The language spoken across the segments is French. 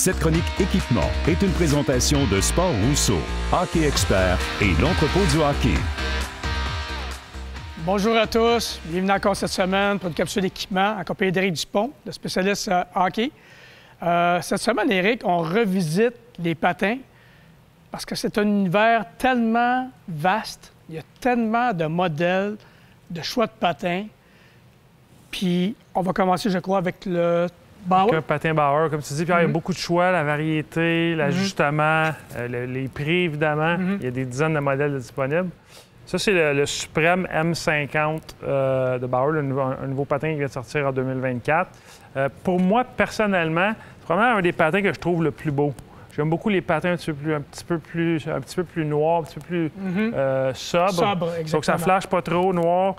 Cette chronique équipement est une présentation de Sport Rousseau, Hockey Expert et l'entrepôt du hockey. Bonjour à tous. Bienvenue encore cette semaine pour une capsule équipement en compagnie d'Éric Dupont, le spécialiste hockey. Cette semaine, Éric, on revisite les patins parce que c'est un univers tellement vaste. Il y a tellement de modèles, de choix de patins. Puis, on va commencer, je crois, avec le Bauer. Un patin Bauer, comme tu dis. Puis, il y a beaucoup de choix, la variété, l'ajustement, les prix, évidemment. Il y a des dizaines de modèles disponibles. Ça, c'est le Supreme M50 de Bauer, un nouveau patin qui vient de sortir en 2024. Pour moi, personnellement, c'est probablement un des patins que je trouve le plus beau. J'aime beaucoup les patins un petit peu plus noirs, un petit peu plus sobres. Donc, ça flash pas trop noir.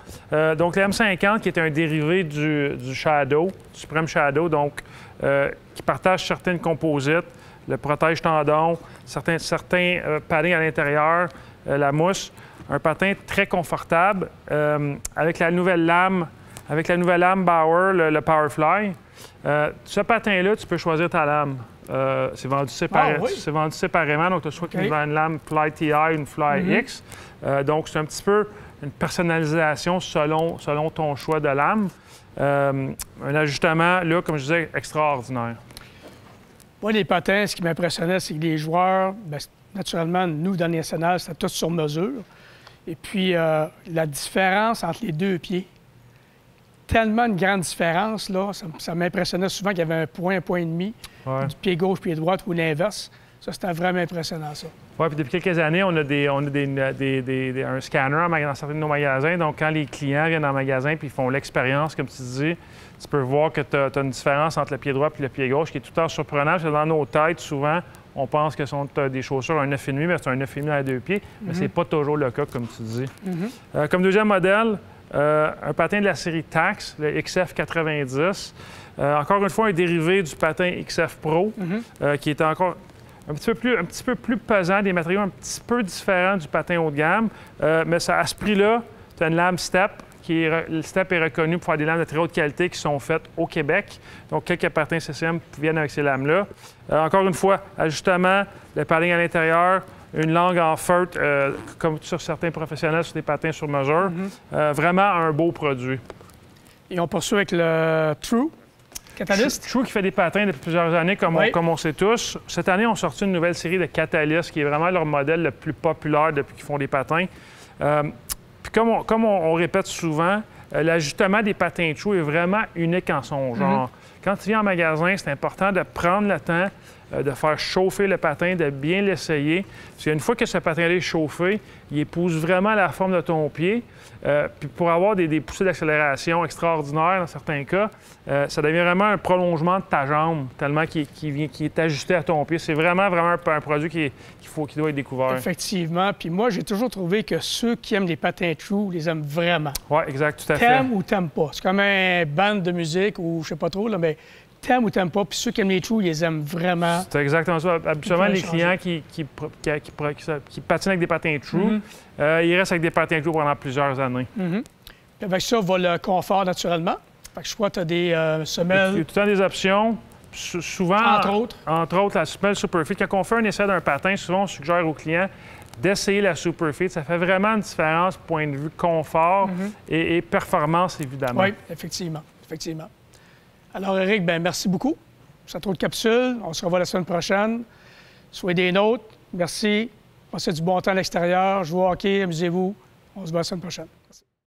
Donc, le M50, qui est un dérivé du Shadow, du Supreme Shadow, donc qui partage certaines composites, le protège-tendon, certains paddings à l'intérieur, la mousse. Un patin très confortable avec la nouvelle lame Bauer, le Powerfly. Ce patin-là, tu peux choisir ta lame. C'est vendu séparément, donc tu as soit une lame Fly TI ou une Fly X. Donc, c'est un petit peu une personnalisation selon ton choix de lame. Un ajustement, là, comme je disais, extraordinaire. Moi, les patins, ce qui m'impressionnait, c'est que les joueurs, bien, naturellement, nous, dans les nationales, c'était tout sur mesure. Et puis, la différence entre les deux pieds, tellement une grande différence, là, ça m'impressionnait souvent qu'il y avait un point et demi, du pied gauche, pied droit ou l'inverse. Ça, c'était vraiment impressionnant, ça. Oui, puis depuis quelques années, on a un scanner dans certains de nos magasins. Donc, quand les clients viennent en magasin puis ils font l'expérience, comme tu dis, tu peux voir que tu as une différence entre le pied droit et le pied gauche qui est tout le temps surprenant. Parce que dans nos têtes, souvent, on pense que ce sont des chaussures un 9,5, mais c'est un 9,5 à deux pieds. Mais c'est pas toujours le cas, comme tu dis. Comme deuxième modèle, un patin de la série Tacx, le XF90. Encore une fois, un dérivé du patin XF Pro, qui est encore un petit peu plus pesant, des matériaux un petit peu différents du patin haut de gamme. Mais ça, à ce prix-là, tu as une lame Step. Le Step est reconnu pour faire des lames de très haute qualité qui sont faites au Québec. Donc, quelques patins CCM viennent avec ces lames-là. Encore une fois, ajustement, le padding à l'intérieur, une langue en feutre, comme sur certains professionnels, sur des patins sur mesure. Vraiment un beau produit. Et on poursuit avec le True Catalyst. True qui fait des patins depuis plusieurs années, comme on sait tous. Cette année, on a sorti une nouvelle série de Catalyst, qui est vraiment leur modèle le plus populaire depuis qu'ils font des patins. Puis comme on répète souvent, l'ajustement des patins True est vraiment unique en son genre. Quand tu viens en magasin, c'est important de prendre le temps de faire chauffer le patin, de bien l'essayer. Parce qu'une fois que ce patin-là est chauffé, il épouse vraiment la forme de ton pied. Puis pour avoir des poussées d'accélération extraordinaires dans certains cas, ça devient vraiment un prolongement de ta jambe, tellement qui est ajusté à ton pied. C'est vraiment un produit qui doit être découvert. Effectivement. Puis moi, j'ai toujours trouvé que ceux qui aiment les patins True les aiment vraiment. Oui, exact, tout à fait. T'aimes ou t'aimes pas. C'est comme un band de musique ou je sais pas trop, là, mais t'aimes ou t'aimes pas. Puis ceux qui aiment les True, ils les aiment vraiment. C'est exactement ça. Habituellement, les clients qui patinent avec des patins True, ils restent avec des patins True pendant plusieurs années. Puis avec ça, va le confort naturellement. Fait que je crois que tu as des semelles. Il y a tout le temps des options. Souvent, entre autres, la semelle Superfit. Quand on fait un essai d'un patin, souvent, on suggère aux clients d'essayer la Superfit. Ça fait vraiment une différence point de vue confort et performance, évidemment. Oui, effectivement. Alors, Éric, bien, merci beaucoup. C'est trop de capsules. On se revoit la semaine prochaine. Soyez des nôtres. Merci. Passez du bon temps à l'extérieur. Jouez au hockey, amusez-vous. On se voit la semaine prochaine. Merci.